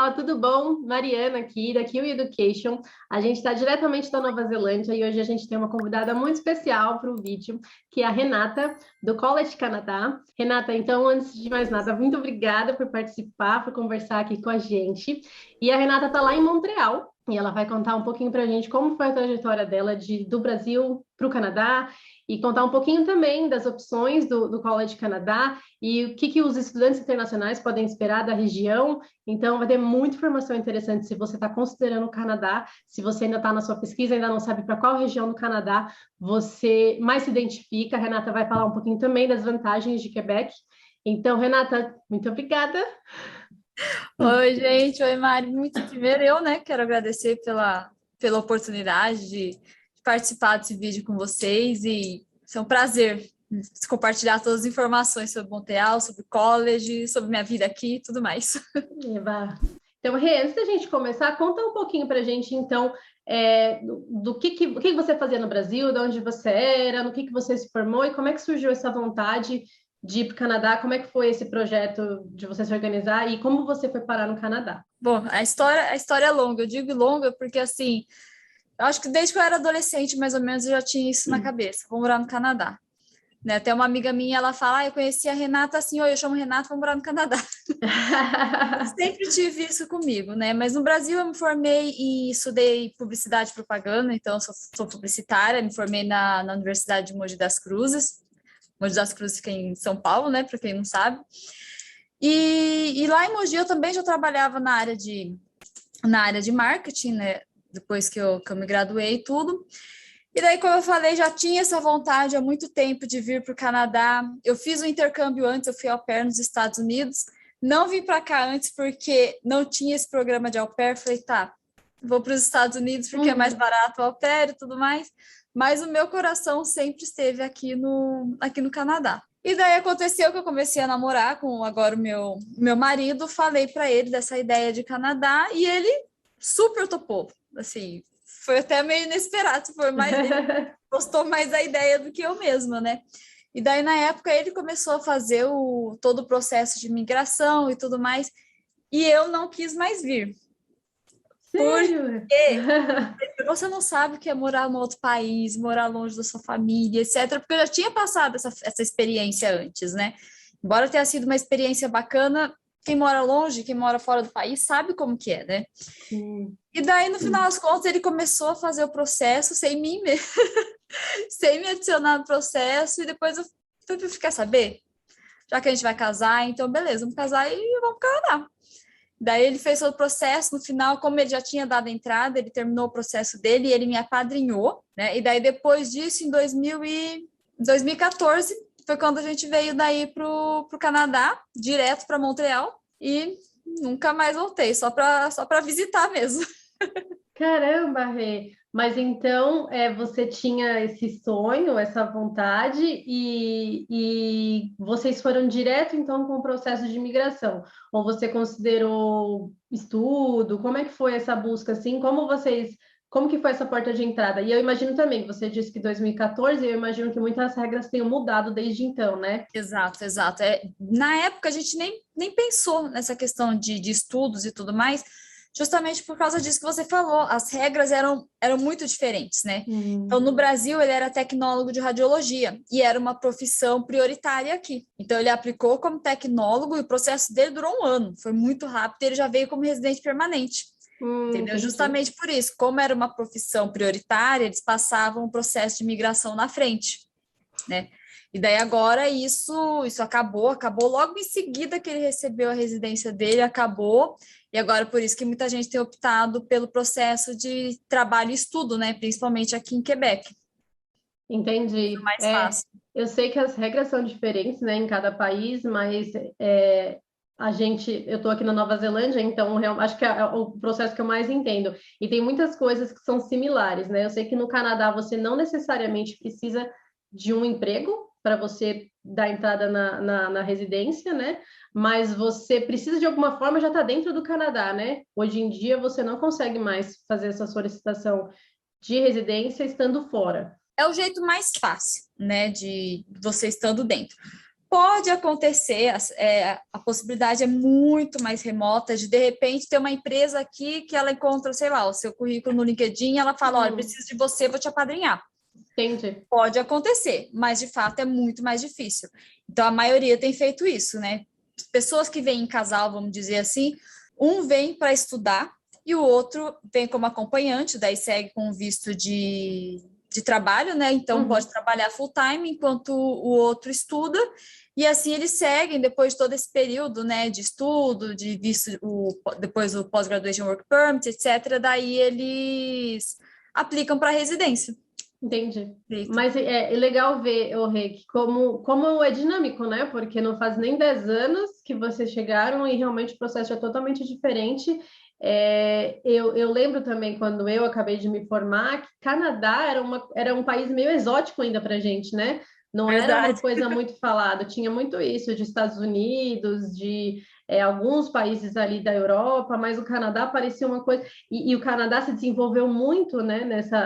pessoal, tudo bom? Mariana aqui, da Kiwi Education. A gente está diretamente da Nova Zelândia e hoje a gente tem uma convidada muito especial para o vídeo, que é a Renata, do College Canadá. Renata, então, antes de mais nada, muito obrigada por participar, por conversar aqui com a gente. E a Renata está lá em Montreal e ela vai contar um pouquinho para a gente como foi a trajetória dela do Brasil para o Canadá e contar um pouquinho também das opções do College Canadá e o que os estudantes internacionais podem esperar da região. Então, vai ter muita informação interessante se você está considerando o Canadá, se você ainda está na sua pesquisa, ainda não sabe para qual região do Canadá você mais se identifica. A Renata vai falar um pouquinho também das vantagens de Quebec. Então, Renata, muito obrigada. Oi, gente. Oi, Mari. Muito primeiro eu, né, quero agradecer pela oportunidade de participar desse vídeo com vocês e é um prazer compartilhar todas as informações sobre Montreal, sobre college, sobre minha vida aqui e tudo mais. Eba. Então, Rê, antes da gente começar, conta um pouquinho para a gente, então, o que você fazia no Brasil, de onde você era, no que você se formou e como é que surgiu essa vontade de ir para o Canadá, como é que foi esse projeto de você se organizar e como você foi parar no Canadá? Bom, a história é longa. Eu digo longa porque, assim, eu acho que desde que eu era adolescente, mais ou menos, eu já tinha isso na cabeça. Vou morar no Canadá. Né? Até uma amiga minha, ela fala, eu conheci a Renata assim, oi, eu chamo Renata, vou morar no Canadá. Eu sempre tive isso comigo, né? Mas no Brasil eu me formei e estudei publicidade e propaganda, então eu sou publicitária, me formei na Universidade de Mogi das Cruzes. Mogi das Cruzes fica em São Paulo, né? Para quem não sabe. E lá em Mogi eu também já trabalhava na área de marketing, né? Depois que eu me graduei e tudo. E daí, como eu falei, já tinha essa vontade há muito tempo de vir para o Canadá. Eu fiz o intercâmbio antes, eu fui au pair nos Estados Unidos. Não vim para cá antes porque não tinha esse programa de au pair. Falei, tá, vou para os Estados Unidos porque é mais barato o au pair e tudo mais. Mas o meu coração sempre esteve aqui no Canadá. E daí aconteceu que eu comecei a namorar com agora o meu marido. Falei para ele dessa ideia de Canadá e ele super topou. Assim, foi até meio inesperado, mas ele gostou mais da ideia do que eu mesma, né? E daí, na época, ele começou a fazer todo o processo de migração e tudo mais, e eu não quis mais vir. Sério? Porque você não sabe o que é morar no outro país, morar longe da sua família, etc. Porque eu já tinha passado essa experiência antes, né? Embora tenha sido uma experiência bacana, quem mora longe, quem mora fora do país, sabe como que é, né? Sim. E daí, no final das contas, ele começou a fazer o processo sem mim mesmo, sem me adicionar no processo, e depois eu falei, quer saber? Já que a gente vai casar, então beleza, vamos casar e vamos para o Canadá. Daí ele fez todo o processo, no final, como ele já tinha dado a entrada, ele terminou o processo dele e ele me apadrinhou, né? E daí depois disso, em 2014, foi quando a gente veio daí pro Canadá, direto para Montreal, e nunca mais voltei, só para visitar mesmo. Caramba, Rê! Mas então você tinha esse sonho, essa vontade, e vocês foram direto então com o processo de imigração? Ou você considerou estudo? Como é que foi essa busca assim? Como que foi essa porta de entrada? E eu imagino também, você disse que 2014, eu imagino que muitas regras tenham mudado desde então, né? Exato, exato. Na época, a gente nem pensou nessa questão de estudos e tudo mais, justamente por causa disso que você falou. As regras eram muito diferentes, né? Então, no Brasil, ele era tecnólogo de radiologia e era uma profissão prioritária aqui. Então, ele aplicou como tecnólogo e o processo dele durou um ano. Foi muito rápido e ele já veio como residente permanente. Entendeu? Entendi. Justamente por isso, como era uma profissão prioritária, eles passavam o processo de migração na frente, né? E daí agora isso acabou logo em seguida que ele recebeu a residência dele, acabou, e agora por isso que muita gente tem optado pelo processo de trabalho e estudo, né? Principalmente aqui em Quebec, Entendi. mais fácil. Eu sei que as regras são diferentes, né, em cada país, mas eu estou aqui na Nova Zelândia, então acho que é o processo que eu mais entendo. E tem muitas coisas que são similares, né? Eu sei que no Canadá você não necessariamente precisa de um emprego para você dar entrada na residência, né? Mas você precisa de alguma forma já estar dentro do Canadá, né? Hoje em dia você não consegue mais fazer essa solicitação de residência estando fora. É o jeito mais fácil, né, de você estando dentro. Pode acontecer, a possibilidade é muito mais remota de repente ter uma empresa aqui que ela encontra, sei lá, o seu currículo no LinkedIn e ela fala, olha, preciso de você, vou te apadrinhar. Entendi. Pode acontecer, mas de fato é muito mais difícil. Então a maioria tem feito isso, né? Pessoas que vêm em casal, vamos dizer assim, um vem para estudar e o outro vem como acompanhante, daí segue com visto de trabalho, né? Então pode trabalhar full time enquanto o outro estuda, e assim eles seguem depois de todo esse período, né, de estudo, de visto, depois o Post-Graduation Work Permit, etc. Daí eles aplicam para residência. Entendi. Mas é legal ver, Rê, que como é dinâmico, né? Porque não faz nem 10 anos que vocês chegaram e realmente o processo é totalmente diferente. Eu lembro também quando eu acabei de me formar que Canadá era um país meio exótico ainda para a gente, né? Não era uma Verdade. coisa muito falada, tinha muito isso de Estados Unidos, de alguns países ali da Europa, mas o Canadá parecia uma coisa. E o Canadá se desenvolveu muito, né,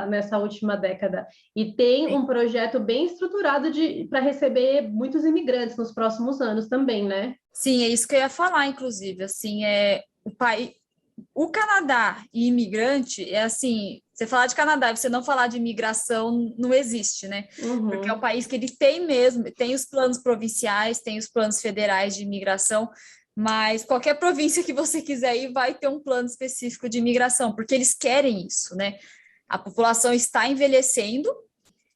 nessa última década. E tem um projeto bem estruturado para receber muitos imigrantes nos próximos anos também, né? Sim, é isso que eu ia falar, inclusive. Assim, o Canadá e imigrante é assim, você falar de Canadá e você não falar de imigração não existe, né? Porque é um país que ele tem mesmo, tem os planos provinciais, tem os planos federais de imigração, mas qualquer província que você quiser ir vai ter um plano específico de imigração, porque eles querem isso, né? A população está envelhecendo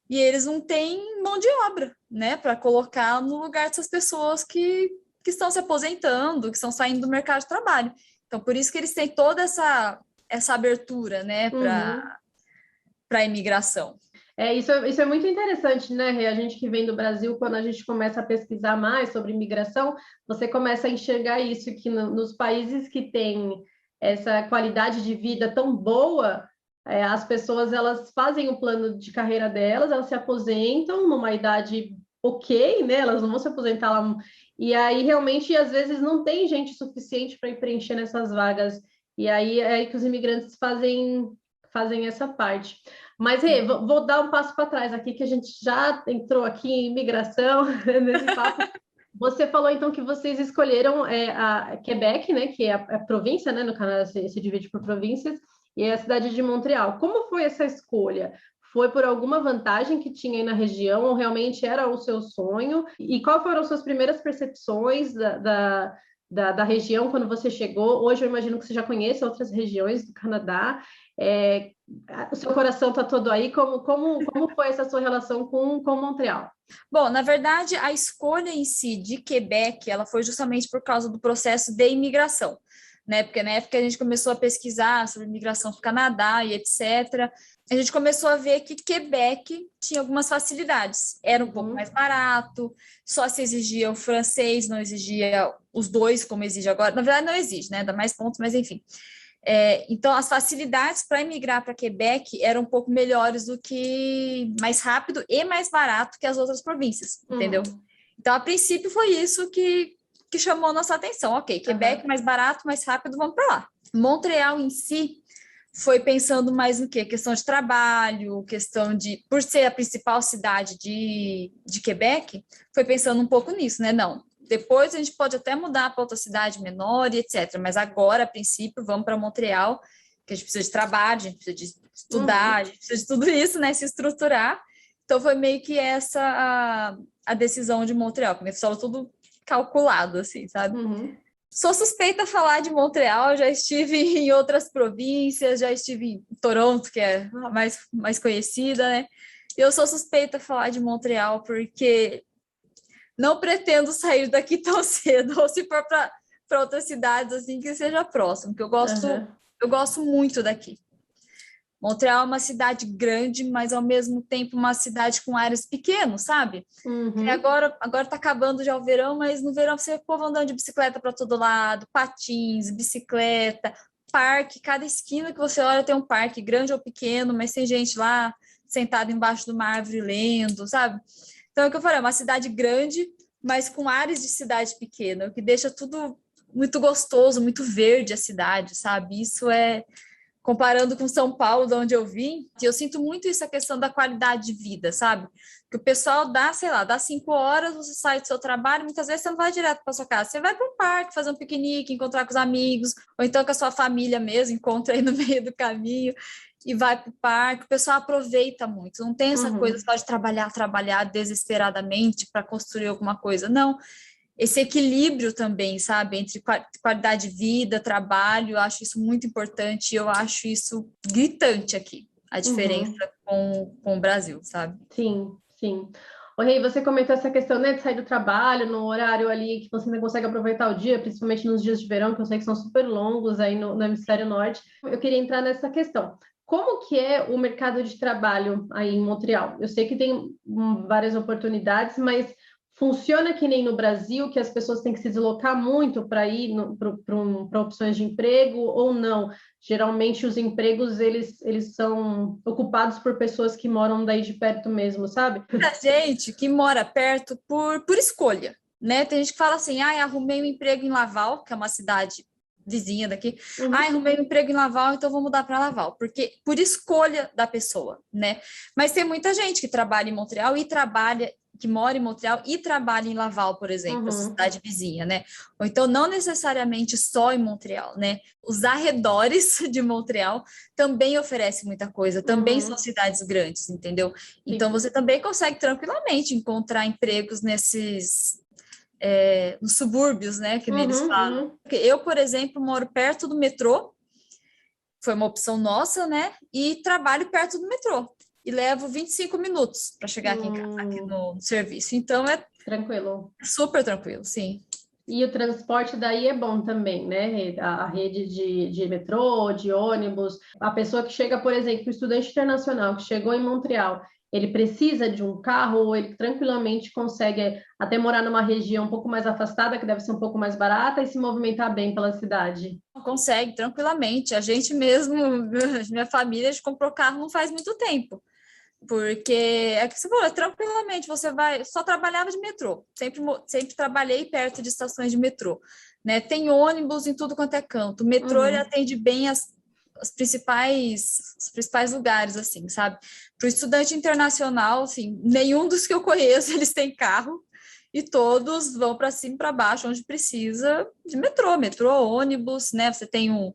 e eles não têm mão de obra, né, para colocar no lugar dessas pessoas que estão se aposentando, que estão saindo do mercado de trabalho. Então, por isso que eles têm toda essa abertura, né, para a imigração. Isso é muito interessante, né, Rê? A gente que vem do Brasil, quando a gente começa a pesquisar mais sobre imigração, você começa a enxergar isso, que nos países que têm essa qualidade de vida tão boa, as pessoas elas fazem o plano de carreira delas, elas se aposentam numa idade ok, né? Elas não vão se aposentar lá. E aí, realmente, às vezes, não tem gente suficiente para ir preenchendo essas vagas. E aí é aí que os imigrantes fazem essa parte. Mas, Rê, vou dar um passo para trás aqui, que a gente já entrou aqui em imigração, nesse papo. Você falou, então, que vocês escolheram a Quebec, né, que é a província, né, no Canadá se divide por províncias, e é a cidade de Montreal. Como foi essa escolha? Foi por alguma vantagem que tinha aí na região, ou realmente era o seu sonho? E quais foram suas primeiras percepções da região quando você chegou? Hoje eu imagino que você já conhece outras regiões do Canadá. O seu coração está todo aí. Como foi essa sua relação com Montreal? Bom, na verdade, a escolha em si de Quebec, ela foi justamente por causa do processo de imigração, né? Porque na época a gente começou a pesquisar sobre imigração para o Canadá e etc., a gente começou a ver que Quebec tinha algumas facilidades. Era um pouco mais barato, só se exigia o francês, não exigia os dois, como exige agora. Na verdade, não exige, né? Dá mais pontos, mas enfim. Então, as facilidades para emigrar para Quebec eram um pouco melhores do que mais rápido e mais barato que as outras províncias, entendeu? Então, a princípio, foi isso que chamou nossa atenção. Ok, Quebec mais barato, mais rápido, vamos para lá. Montreal em si foi pensando mais no quê? Questão de trabalho, questão de... Por ser a principal cidade de Quebec, foi pensando um pouco nisso, né? Não, depois a gente pode até mudar para outra cidade menor e etc. Mas agora, a princípio, vamos para Montreal, que a gente precisa de trabalho, a gente precisa de estudar, a gente precisa de tudo isso, né? Se estruturar. Então, foi meio que essa a decisão de Montreal, porque foi tudo calculado, assim, sabe? Sou suspeita a falar de Montreal, já estive em outras províncias, já estive em Toronto, que é a mais conhecida, né? Eu sou suspeita a falar de Montreal porque não pretendo sair daqui tão cedo, ou se for para outras cidades, assim, que seja próximo, porque eu gosto muito daqui. Montreal é uma cidade grande, mas ao mesmo tempo uma cidade com áreas pequenas, sabe? E agora tá acabando já o verão, mas no verão você vê o povo andando de bicicleta para todo lado, patins, bicicleta, parque, cada esquina que você olha tem um parque, grande ou pequeno, mas tem gente lá sentada embaixo de uma árvore lendo, sabe? Então é o que eu falei, é uma cidade grande, mas com áreas de cidade pequena, o que deixa tudo muito gostoso, muito verde a cidade, sabe? Isso comparando com São Paulo, de onde eu vim, que eu sinto muito isso, a questão da qualidade de vida, sabe? Que o pessoal dá, sei lá, dá 5 horas, você sai do seu trabalho, muitas vezes você não vai direto para sua casa, você vai para um parque, fazer um piquenique, encontrar com os amigos, ou então com a sua família mesmo, encontra aí no meio do caminho e vai para o parque. O pessoal aproveita muito, não tem essa coisa só de trabalhar desesperadamente para construir alguma coisa, não. Esse equilíbrio também, sabe, entre qualidade de vida, trabalho, eu acho isso muito importante, eu acho isso gritante aqui, a diferença com o Brasil, sabe? Sim, sim. O Rei, você comentou essa questão, né, de sair do trabalho no horário ali que você não consegue aproveitar o dia, principalmente nos dias de verão, que eu sei que são super longos aí no Hemisfério Norte. Eu queria entrar nessa questão. Como que é o mercado de trabalho aí em Montreal? Eu sei que tem várias oportunidades, mas funciona que nem no Brasil, que as pessoas têm que se deslocar muito para ir para opções de emprego ou não? Geralmente os empregos eles são ocupados por pessoas que moram daí de perto mesmo, sabe? Muita gente que mora perto por escolha, né? Tem gente que fala assim, arrumei um emprego em Laval, que é uma cidade vizinha daqui. Arrumei um emprego em Laval, então vou mudar para Laval, porque por escolha da pessoa, né? Mas tem muita gente que trabalha em Montreal que mora em Montreal e trabalha em Laval, por exemplo, essa cidade vizinha, né? Ou então não necessariamente só em Montreal, né? Os arredores de Montreal também oferecem muita coisa, também são cidades grandes, entendeu? Então você também consegue tranquilamente encontrar empregos nos subúrbios, né, que eles falam. Eu, por exemplo, moro perto do metrô, foi uma opção nossa, né, e trabalho perto do metrô, e levo 25 minutos para chegar aqui em casa, aqui no serviço, então é tranquilo. Super tranquilo, sim. E o transporte daí é bom também, né? A rede de metrô, de ônibus. A pessoa que chega, por exemplo, o estudante internacional que chegou em Montreal, ele precisa de um carro ou ele tranquilamente consegue até morar numa região um pouco mais afastada, que deve ser um pouco mais barata, e se movimentar bem pela cidade? Consegue, tranquilamente. A gente mesmo, minha família, a gente comprou carro não faz muito tempo. Porque é que você falou, tranquilamente, você vai, só trabalhava de metrô, sempre trabalhei perto de estações de metrô, né? Tem ônibus em tudo quanto é canto. O metrô ele atende bem os principais lugares, assim, sabe? Para o estudante internacional, assim, nenhum dos que eu conheço eles têm carro e todos vão para cima e para baixo, onde precisa de metrô, ônibus, né? Você tem um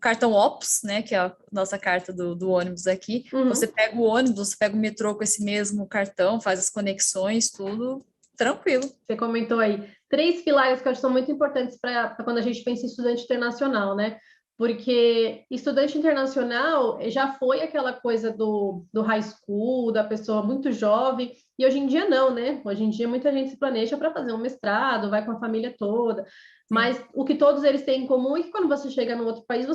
cartão OPS, né, que é a nossa carta do ônibus aqui. Você pega o ônibus, você pega o metrô com esse mesmo cartão, faz as conexões, tudo tranquilo. Você comentou aí 3 pilares que eu acho que são muito importantes para quando a gente pensa em estudante internacional, né? Porque estudante internacional já foi aquela coisa do high school, da pessoa muito jovem, e hoje em dia não, né? Hoje em dia muita gente se planeja para fazer um mestrado, vai com a família toda. Mas o que todos eles têm em comum é que quando você chega num outro país,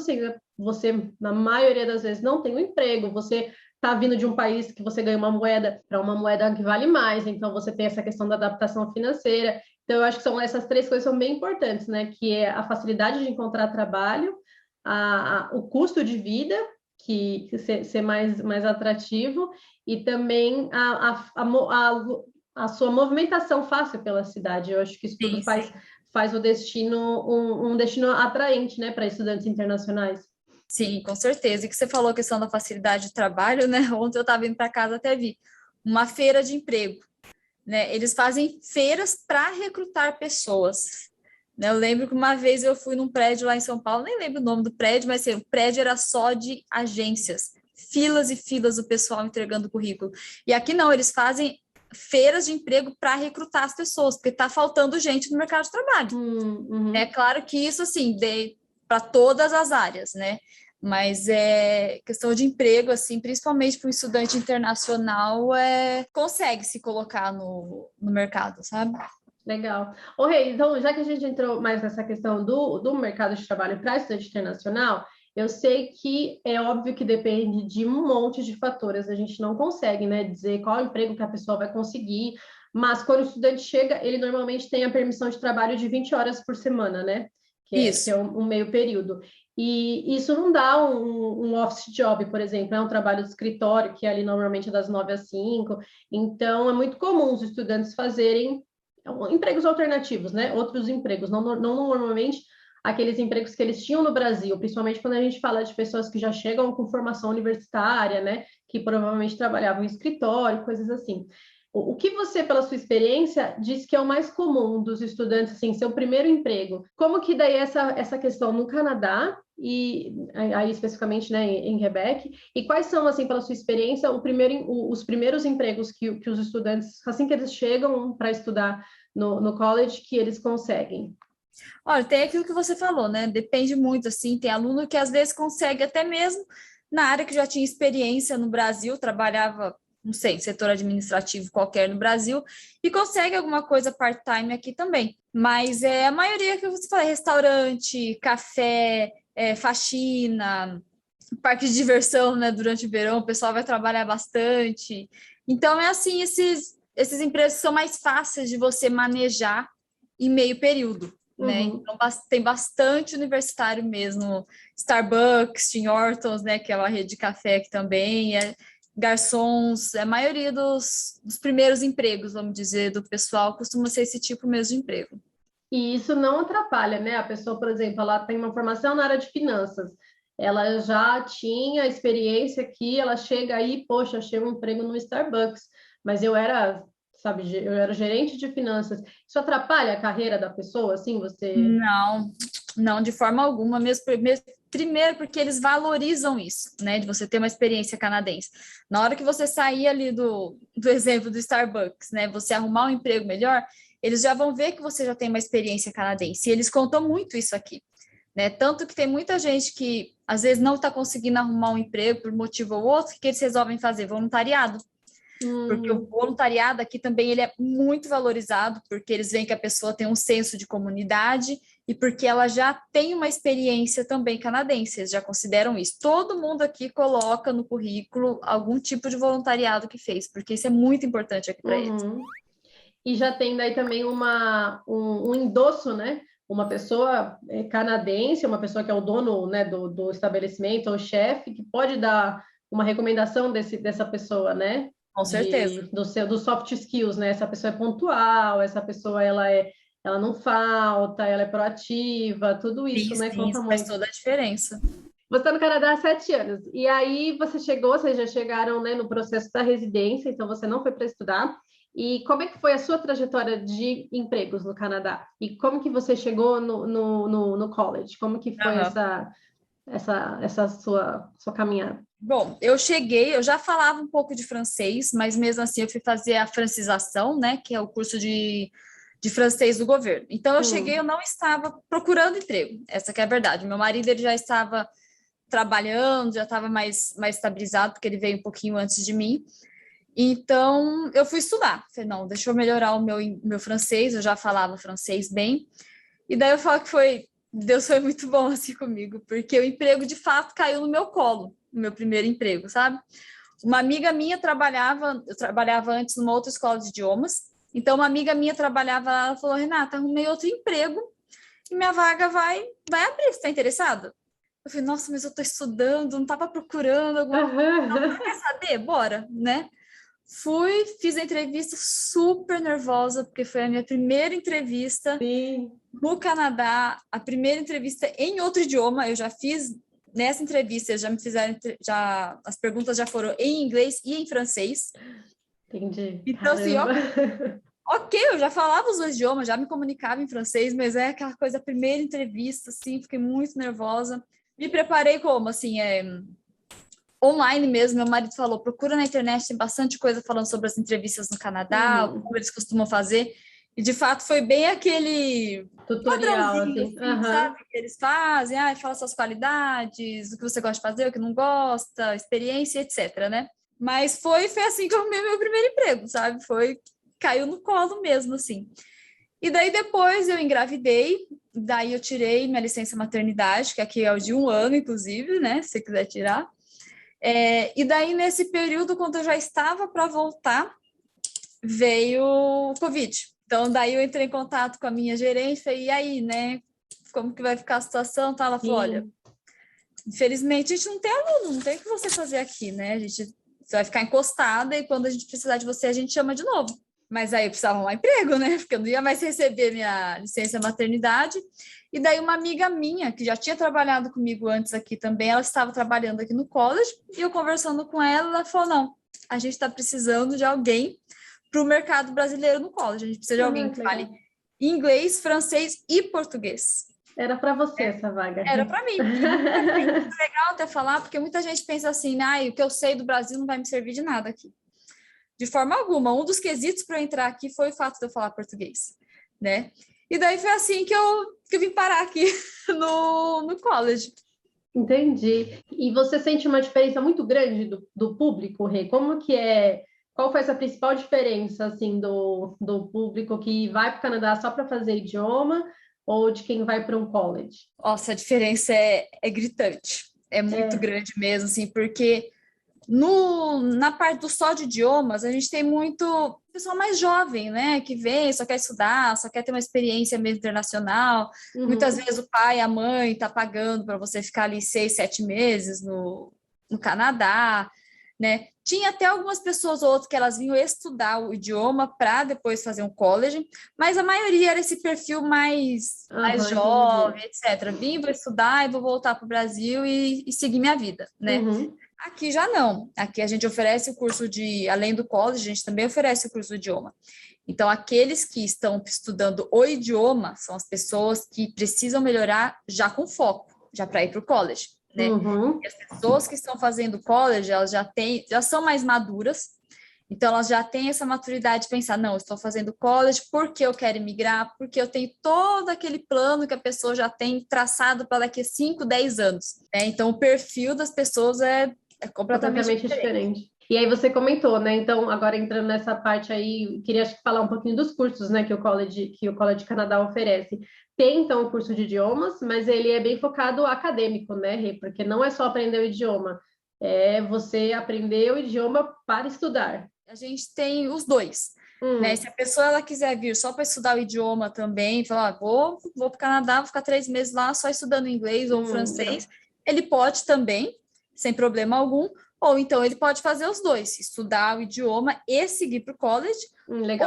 você na maioria das vezes, não tem um emprego, você está vindo de um país que você ganha uma moeda para uma moeda que vale mais, então você tem essa questão da adaptação financeira. Então, eu acho que essas 3 coisas são bem importantes, né? Que é a facilidade de encontrar trabalho, o custo de vida, que ser mais atrativo, e também a sua movimentação fácil pela cidade. Eu acho que isso tudo faz o destino um destino atraente, né, para estudantes internacionais. Sim, com certeza. E que você falou a questão da facilidade de trabalho, né? Ontem eu estava indo para casa, até vi uma feira de emprego, né? Eles fazem feiras para recrutar pessoas. Né? Eu lembro que uma vez eu fui num prédio lá em São Paulo, nem lembro o nome do prédio, mas assim, o prédio era só de agências, filas e filas do pessoal entregando currículo. E aqui não, eles fazem feiras de emprego para recrutar as pessoas, porque está faltando gente no mercado de trabalho. É claro que isso, assim, para todas as áreas, né? Mas é questão de emprego, assim, principalmente para um estudante internacional, consegue se colocar no mercado, sabe? Legal. Ô, Rei, então, já que a gente entrou mais nessa questão do mercado de trabalho para estudante internacional, eu sei que é óbvio que depende de um monte de fatores, a gente não consegue, né, dizer qual emprego que a pessoa vai conseguir, mas quando o estudante chega, ele normalmente tem a permissão de trabalho de 20 horas por semana, né? Que é um meio período. E isso não dá um office job, por exemplo, é um trabalho de escritório, que ali normalmente é das 9 às 5. Então, é muito comum os estudantes fazerem empregos alternativos, né? Outros empregos, não normalmente aqueles empregos que eles tinham no Brasil, principalmente quando a gente fala de pessoas que já chegam com formação universitária, né? Que provavelmente trabalhavam em escritório, coisas assim. O que você, pela sua experiência, diz que é o mais comum dos estudantes, assim, seu primeiro emprego? Como que daí essa questão no Canadá, e aí especificamente, né, em Quebec, e quais são, assim, pela sua experiência, os primeiros empregos que os estudantes, assim que eles chegam para estudar no college, que eles conseguem? Olha, tem aquilo que você falou, né? Depende muito, assim, tem aluno que às vezes consegue até mesmo na área que já tinha experiência no Brasil, trabalhava, não sei, setor administrativo qualquer no Brasil, e consegue alguma coisa part-time aqui também. Mas a maioria que você fala, restaurante, café, faxina, parque de diversão, né? Durante o verão, o pessoal vai trabalhar bastante. Então, é assim, esses empregos são mais fáceis de você manejar em meio período, né? Uhum. Então, tem bastante universitário mesmo, Starbucks, Tim Hortons, né? Que é uma rede de café aqui também, garçons, a maioria dos primeiros empregos, vamos dizer, do pessoal costuma ser esse tipo mesmo de emprego. E isso não atrapalha, né? A pessoa, por exemplo, ela tem uma formação na área de finanças, ela já tinha experiência aqui, ela chega aí, poxa, achei um emprego no Starbucks, mas eu era, sabe, eu era gerente de finanças. Isso atrapalha a carreira da pessoa, assim, você... Não, não, de forma alguma, primeiro porque eles valorizam isso, né, de você ter uma experiência canadense. Na hora que você sair ali do exemplo do Starbucks, né, você arrumar um emprego melhor, eles já vão ver que você já tem uma experiência canadense, e eles contam muito isso aqui, né, tanto que tem muita gente que, às vezes, não está conseguindo arrumar um emprego por motivo ou outro, que eles resolvem fazer voluntariado, porque o voluntariado aqui também ele é muito valorizado, porque eles veem que a pessoa tem um senso de comunidade e porque ela já tem uma experiência também canadense, eles já consideram isso. Todo mundo aqui coloca no currículo algum tipo de voluntariado que fez, porque isso é muito importante aqui para eles. E já tem daí também um endosso, né? Uma pessoa canadense, uma pessoa que é o dono, né, do estabelecimento, ou chefe, que pode dar uma recomendação dessa pessoa, né? Com certeza. Dos soft skills, né? Essa pessoa é pontual, essa pessoa ela não falta, ela é proativa, tudo Sim, isso, né? sim, Conta isso faz muito. toda a diferença. Você está no Canadá há 7 anos, e aí vocês já chegaram, né, no processo da residência, então você não foi para estudar. E como é que foi a sua trajetória de empregos no Canadá? E como que você chegou no college? Como que foi Aham. essa sua caminhada? Bom, eu já falava um pouco de francês, mas mesmo assim eu fui fazer a francização, né, que é o curso de francês do governo. Então eu cheguei, eu não estava procurando emprego, essa que é a verdade. Meu marido ele já estava trabalhando, já estava mais estabilizado, porque ele veio um pouquinho antes de mim. Então eu fui estudar. Falei, não, deixa eu melhorar o meu francês, eu já falava francês bem. E daí eu falo que Deus foi muito bom assim comigo, porque o emprego de fato caiu no meu colo, o meu primeiro emprego, sabe? Uma amiga minha eu trabalhava antes numa outra escola de idiomas, então uma amiga minha trabalhava lá, ela falou, Renata, arrumei outro emprego e minha vaga vai abrir, você está interessada? Eu falei, nossa, mas eu estou estudando, não estava procurando alguma coisa, quer saber? Bora, né? Fui, fiz a entrevista super nervosa, porque foi a minha primeira entrevista Sim, no Canadá, a primeira entrevista em outro idioma. Eu já fiz nessa entrevista, eles já me fizeram, as perguntas já foram em inglês e em francês. entendi. Então, assim, Caramba. ok, eu já falava os dois idiomas, já me comunicava em francês, mas é aquela coisa, a primeira entrevista, assim, fiquei muito nervosa. Me preparei como, assim, online mesmo, meu marido falou, procura na internet, tem bastante coisa falando sobre as entrevistas no Canadá, como eles costumam fazer, e de fato foi bem aquele Tutorial, padrãozinho, assim. assim, sabe, que eles fazem, fala suas qualidades, o que você gosta de fazer, o que não gosta, experiência, etc, né? Mas foi assim que eu arrumei meu primeiro emprego, sabe? Caiu no colo mesmo, assim. E daí depois eu engravidei, daí eu tirei minha licença maternidade, que aqui é o de 1 ano, inclusive, né? Se você quiser tirar. E daí, nesse período, quando eu já estava para voltar, veio o Covid. Então, daí eu entrei em contato com a minha gerente, falei, e aí, né? Como que vai ficar a situação? Tá, ela falou, olha, infelizmente a gente não tem aluno, não tem o que você fazer aqui, né? Você vai ficar encostada e quando a gente precisar de você, a gente chama de novo. Mas aí eu precisava arrumar emprego, né? Porque eu não ia mais receber minha licença maternidade. E daí uma amiga minha, que já tinha trabalhado comigo antes aqui também, ela estava trabalhando aqui no college, e eu conversando com ela, ela falou, não, a gente está precisando de alguém para o mercado brasileiro no college. A gente precisa de alguém que fale inglês, francês e português. Era para você essa vaga. Era para mim. E muito legal até falar, porque muita gente pensa assim, o que eu sei do Brasil não vai me servir de nada aqui. De forma alguma. Um dos quesitos para eu entrar aqui foi o fato de eu falar português, né? E daí foi assim que eu vim parar aqui no college. Entendi. E você sente uma diferença muito grande do público, Rê? Como que é? Qual foi essa principal diferença, assim, do público que vai para o Canadá só para fazer idioma ou de quem vai para um college? Nossa, a diferença é gritante. É muito grande mesmo, assim, porque na parte do só de idiomas, a gente tem muito pessoal mais jovem, né? Que vem, só quer estudar, só quer ter uma experiência mesmo internacional. Muitas vezes o pai, a mãe tá pagando para você ficar ali 6, 7 meses no Canadá, né? Tinha até algumas pessoas ou outras que elas vinham estudar o idioma para depois fazer um college, mas a maioria era esse perfil mais jovem, etc. Vim, vou estudar e vou voltar para o Brasil e seguir minha vida, né? Aqui já não. Aqui a gente oferece o curso além do college, a gente também oferece o curso do idioma. Então, aqueles que estão estudando o idioma são as pessoas que precisam melhorar já com foco, já para ir para o college, né? E as pessoas que estão fazendo college, elas já são mais maduras, então elas já têm essa maturidade de pensar, não, eu estou fazendo college porque eu quero migrar, porque eu tenho todo aquele plano que a pessoa já tem traçado para daqui a 5, 10 anos, né? Então, o perfil das pessoas é completamente diferente. E aí você comentou, né? Então, agora entrando nessa parte aí, queria acho que falar um pouquinho dos cursos, né, que o College Canadá oferece. Tem, então, o curso de idiomas, mas ele é bem focado acadêmico, né, Rê? Porque não é só aprender o idioma, é você aprender o idioma para estudar. A gente tem os dois, né? Se a pessoa ela quiser vir só para estudar o idioma também, falar, vou para o Canadá, vou ficar 3 meses lá só estudando inglês ou francês, ele pode também, sem problema algum, ou então ele pode fazer os dois, estudar o idioma e seguir para o college,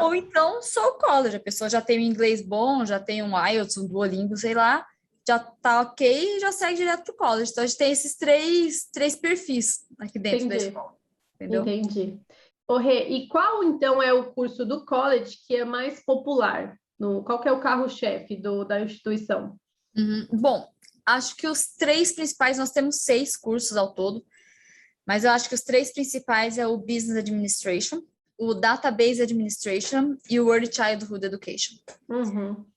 ou então só o college, a pessoa já tem um inglês bom, já tem um IELTS, um Duolingo, sei lá, já tá ok e já segue direto para o college. Então a gente tem esses três perfis aqui dentro da escola, entendeu? Entendi. Rê, e qual então é o curso do college que é mais popular? Qual que é o carro-chefe da instituição? Bom, acho que os 3 principais, nós temos 6 cursos ao todo, mas eu acho que os 3 principais é o Business Administration, o Database Administration e o Early Childhood Education.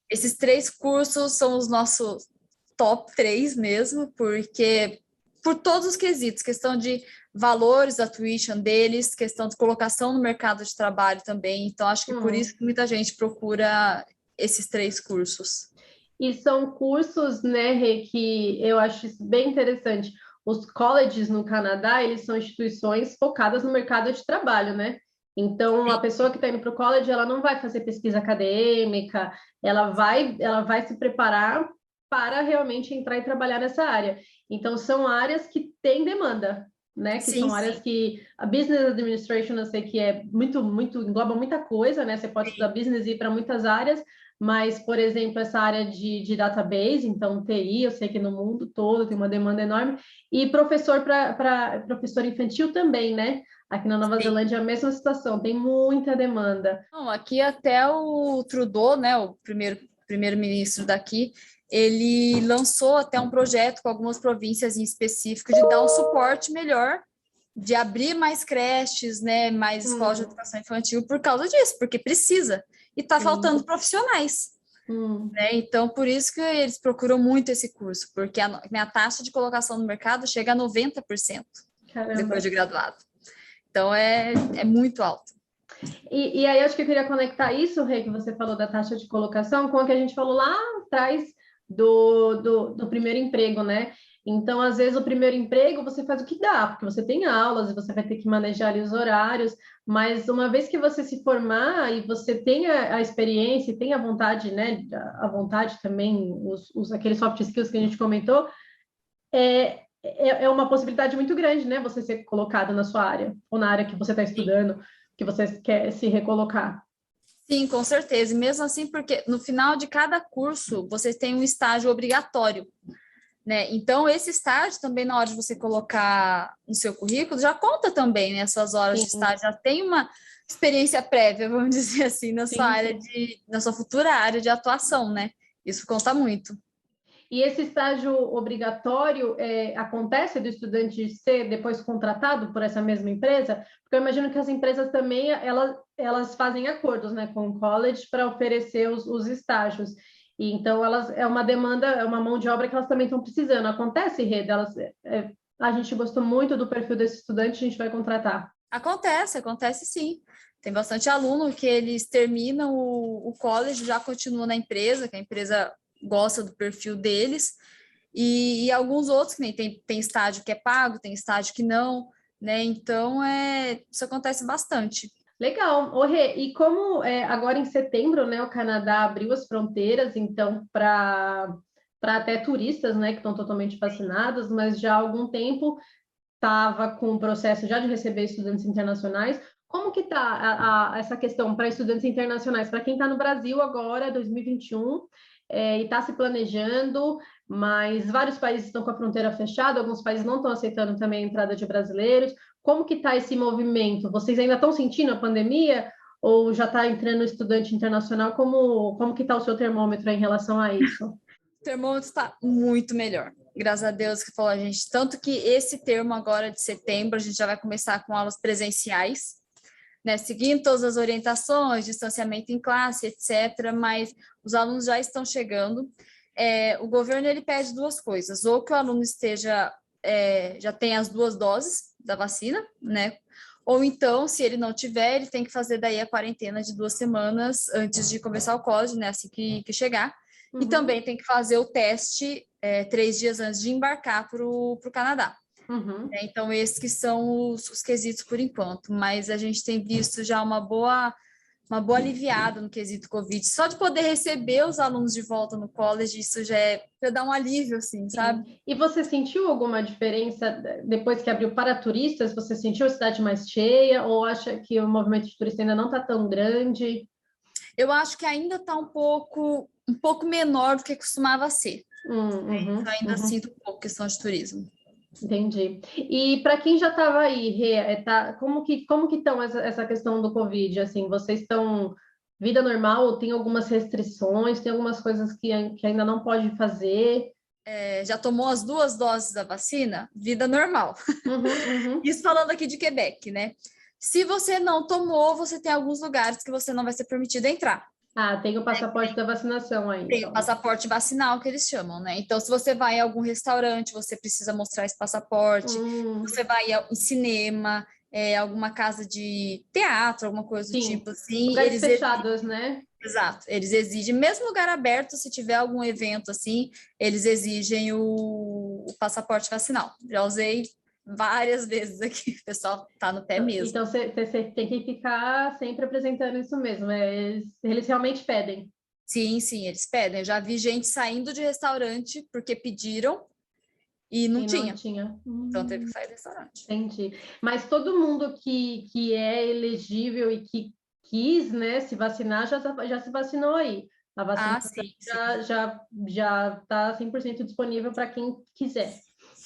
Esses 3 cursos são os nossos top 3 mesmo, porque por todos os quesitos, questão de valores da tuition deles, questão de colocação no mercado de trabalho também, então acho que por isso que muita gente procura esses 3 cursos. E são cursos, né, Rê, que eu acho isso bem interessante. Os colleges no Canadá, eles são instituições focadas no mercado de trabalho, né? Então, a pessoa que está indo para o college, ela não vai fazer pesquisa acadêmica, ela vai se preparar para realmente entrar e trabalhar nessa área. Então, são áreas que têm demanda, né? Que são áreas que a Business Administration, eu sei que é muito, engloba muita coisa, né? Você pode estudar business e ir para muitas áreas, mas, por exemplo, essa área de database, então TI, eu sei que no mundo todo tem uma demanda enorme, e professor para professor infantil também, né? Aqui na Nova Zelândia é a mesma situação, tem muita demanda. Não, aqui até o Trudeau, né, o primeiro-ministro daqui, ele lançou até um projeto com algumas províncias em específico de dar um suporte melhor, de abrir mais creches, né, mais escolas de educação infantil por causa disso, porque precisa. E está faltando profissionais. Né? Então, por isso que eles procuram muito esse curso, porque a minha taxa de colocação no mercado chega a 90% depois de graduado. Então, é muito alto. E aí, acho que eu queria conectar isso, Rê, que você falou da taxa de colocação, com o que a gente falou lá atrás do primeiro emprego, né? Então, às vezes, o primeiro emprego você faz o que dá, porque você tem aulas e você vai ter que manejar ali os horários, mas uma vez que você se formar e você tenha a experiência e tenha a vontade, né? A vontade também, aqueles soft skills que a gente comentou, é uma possibilidade muito grande, né? Você ser colocado na sua área, ou na área que você está estudando, que você quer se recolocar. Sim, com certeza. E mesmo assim, porque no final de cada curso, você tem um estágio obrigatório, né? Então, esse estágio também, na hora de você colocar no seu currículo, já conta também, né? Suas horas de Sim, estágio, já tem uma experiência prévia, vamos dizer assim, na sua sim, área sim. na sua futura área de atuação, né? Isso conta muito. E esse estágio obrigatório acontece do estudante ser depois contratado por essa mesma empresa? Porque eu imagino que as empresas também elas fazem acordos, né, com o college para oferecer os estágios. E então elas é uma demanda, é uma mão de obra que elas também estão precisando. Acontece, Rede? A gente gostou muito do perfil desse estudante, a gente vai contratar. Acontece sim. Tem bastante aluno que eles terminam o college, já continuam na empresa, que a empresa gosta do perfil deles, e alguns outros que nem tem estágio que é pago, tem estágio que não, né? Então, isso acontece bastante. Legal. Ô, Rê, e como agora em setembro, né, o Canadá abriu as fronteiras, então, para até turistas, né, que estão totalmente vacinados, mas já há algum tempo estava com o processo já de receber estudantes internacionais. Como que está essa questão para estudantes internacionais? Para quem está no Brasil agora, 2021, e está se planejando, mas vários países estão com a fronteira fechada, alguns países não estão aceitando também a entrada de brasileiros. Como que está esse movimento? Vocês ainda estão sentindo a pandemia ou já está entrando estudante internacional? Como que está o seu termômetro em relação a isso? O termômetro está muito melhor. Graças a Deus que falou a gente. Tanto que esse termo agora de setembro, a gente já vai começar com aulas presenciais, né? Seguindo todas as orientações, distanciamento em classe, etc. Mas os alunos já estão chegando. O governo ele pede duas coisas: ou que o aluno esteja já tenha as 2 doses da vacina, né? Ou então, se ele não tiver, ele tem que fazer daí a quarentena de 2 semanas antes de começar o college, né? Assim que chegar. E Uhum, também tem que fazer o teste 3 dias antes de embarcar para o Canadá. uhum. Então, esses que são os quesitos por enquanto. Mas a gente tem visto já uma boa aliviada no quesito Covid. Só de poder receber os alunos de volta no college, isso já dá um alívio, assim, sabe? Sim. E você sentiu alguma diferença depois que abriu para turistas? Você sentiu a cidade mais cheia ou acha que o movimento de turista ainda não está tão grande? Eu acho que ainda está um pouco menor do que costumava ser. Uhum, Ainda uhum. sinto um pouco questão de turismo. Entendi. E para quem já estava aí, Rê, como que estão essa questão do Covid? Assim, vocês estão vida normal ou tem algumas restrições, tem algumas coisas que ainda não pode fazer? Já tomou as 2 doses da vacina? Vida normal. Uhum, uhum. Isso falando aqui de Quebec, né? Se você não tomou, você tem alguns lugares que você não vai ser permitido entrar. Ah, tem o passaporte da vacinação aí, Tem o então. passaporte vacinal que eles chamam, né? Então, se você vai em algum restaurante, você precisa mostrar esse passaporte. Hum, Você vai em cinema, alguma casa de teatro, alguma coisa do sim. tipo assim, Lugares eles fechados, exigem. né? Exato, eles exigem, mesmo lugar aberto, se tiver algum evento assim, eles exigem o passaporte vacinal. Já usei várias vezes aqui, o pessoal tá no pé mesmo. Então você tem que ficar sempre apresentando isso mesmo. Eles realmente pedem. Sim, sim, eles pedem. Eu já vi gente saindo de restaurante porque pediram e não E não tinha. tinha. Então teve que sair do restaurante. Entendi. Mas todo mundo que é elegível e que quis, né, se vacinar, já se vacinou aí. A Ah, vacinação sim, sim. já está 100% disponível para quem quiser.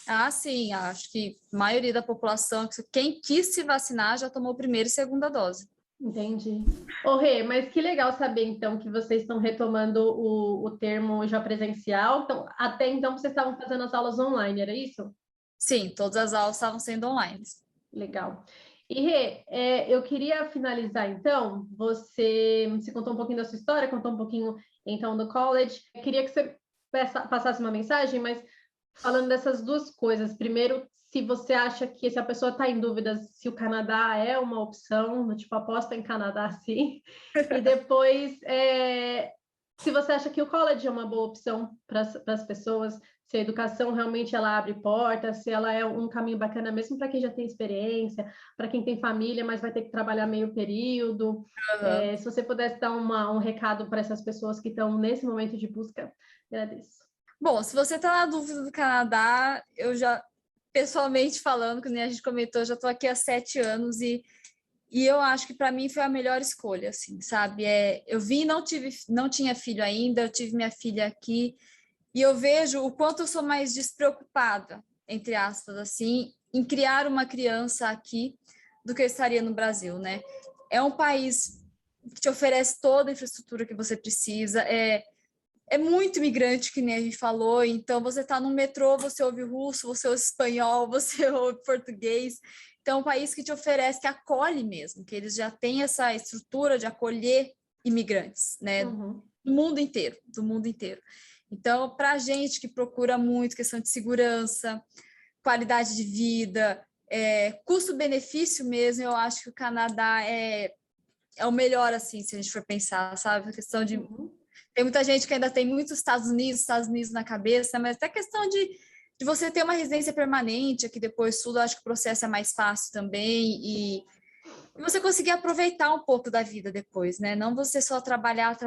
Ah, sim, acho que a maioria da população, quem quis se vacinar, já tomou primeira e segunda dose. Entendi. Ô, Rê, mas que legal saber, então, que vocês estão retomando o termo já presencial. Então, até então, vocês estavam fazendo as aulas online, era isso? Sim, todas as aulas estavam sendo online. Legal. E Rê, eu queria finalizar então. Você contou um pouquinho da sua história, contou um pouquinho então do college. Eu queria que você passasse uma mensagem, mas falando dessas duas coisas. Primeiro, se você acha que se a pessoa está em dúvida se o Canadá é uma opção, tipo, aposta em Canadá, sim. E depois, se você acha que o college é uma boa opção para as pessoas, se a educação realmente ela abre portas, se ela é um caminho bacana mesmo para quem já tem experiência, para quem tem família, mas vai ter que trabalhar meio período. Uhum. Se você pudesse dar um recado para essas pessoas que estão nesse momento de busca, agradeço. Bom, se você está na dúvida do Canadá, eu já, pessoalmente falando, que nem a gente comentou, eu já estou aqui há 7 anos e E eu acho que para mim foi a melhor escolha, assim, sabe? Eu vim, não tinha filho ainda, eu tive minha filha aqui, e eu vejo o quanto eu sou mais despreocupada, entre aspas, assim, em criar uma criança aqui do que eu estaria no Brasil, né? É um país que te oferece toda a infraestrutura que você precisa, é muito imigrante, que nem a gente falou, então você está no metrô, você ouve russo, você ouve espanhol, você ouve português, então é um país que te oferece, que acolhe mesmo, que eles já têm essa estrutura de acolher imigrantes, né, do mundo inteiro. Então, para a gente que procura muito questão de segurança, qualidade de vida, custo-benefício mesmo, eu acho que o Canadá é o melhor, assim, se a gente for pensar, sabe, a questão de tem muita gente que ainda tem muitos Estados Unidos na cabeça, mas até questão de você ter uma residência permanente aqui depois tudo, acho que o processo é mais fácil também e você conseguir aproveitar um pouco da vida depois, né? Não você só trabalhar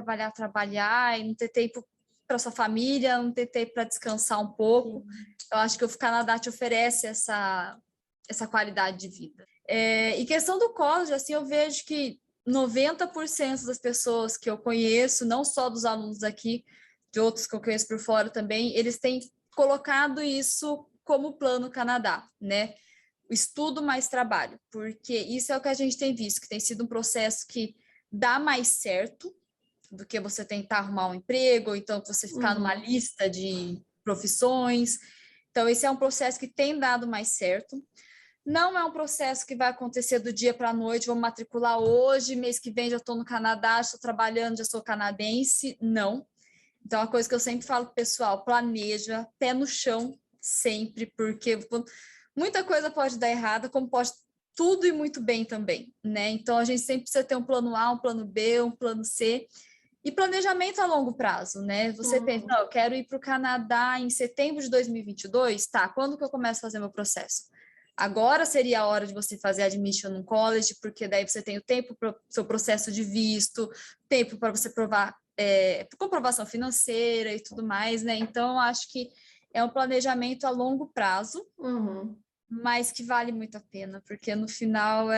e não ter tempo para sua família, não ter tempo para descansar um pouco. Eu acho que o Canadá te oferece essa qualidade de vida. E questão do college, assim, eu vejo que 90% das pessoas que eu conheço, não só dos alunos aqui, de outros que eu conheço por fora também, eles têm colocado isso como plano Canadá, né? O estudo mais trabalho, porque isso é o que a gente tem visto, que tem sido um processo que dá mais certo do que você tentar arrumar um emprego, ou então você ficar numa lista de profissões. Então, esse é um processo que tem dado mais certo. Não é um processo que vai acontecer do dia para a noite, vou matricular hoje, mês que vem já estou no Canadá, estou trabalhando, já sou canadense. Não. Então, a coisa que eu sempre falo para o pessoal, planeja, pé no chão, sempre, porque muita coisa pode dar errada, como pode tudo ir muito bem também, né? Então, a gente sempre precisa ter um plano A, um plano B, um plano C, e planejamento a longo prazo, né? Você pensa, não, eu quero ir para o Canadá em setembro de 2022, tá, quando que eu começo a fazer meu processo? Agora seria a hora de você fazer admission no college, porque daí você tem o tempo para o seu processo de visto, tempo para você provar comprovação financeira e tudo mais, né? Então, acho que é um planejamento a longo prazo, mas que vale muito a pena, porque no final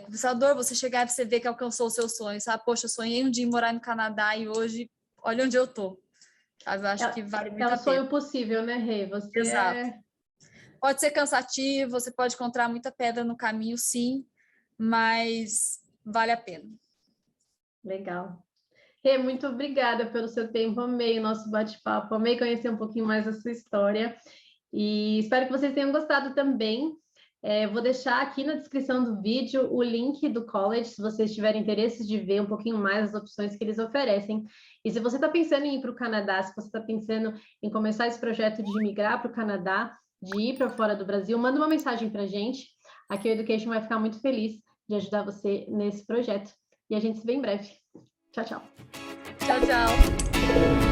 compensador você chegar e você ver que alcançou os seus sonhos, sabe? Poxa, eu sonhei um dia em morar no Canadá e hoje, olha onde eu tô. Sabe? Eu acho que vale muito a pena. É o sonho possível, né, Rê? Você Exato. Pode ser cansativo, você pode encontrar muita pedra no caminho, sim, mas vale a pena. Legal. Rê, muito obrigada pelo seu tempo, amei o nosso bate-papo, amei conhecer um pouquinho mais a sua história e espero que vocês tenham gostado também. Vou deixar aqui na descrição do vídeo o link do college, se vocês tiverem interesse de ver um pouquinho mais as opções que eles oferecem. E se você está pensando em ir para o Canadá, se você está pensando em começar esse projeto de migrar para o Canadá, de ir para fora do Brasil, manda uma mensagem para a gente. Aqui o Education vai ficar muito feliz de ajudar você nesse projeto. E a gente se vê em breve. Tchau, tchau. Tchau, tchau.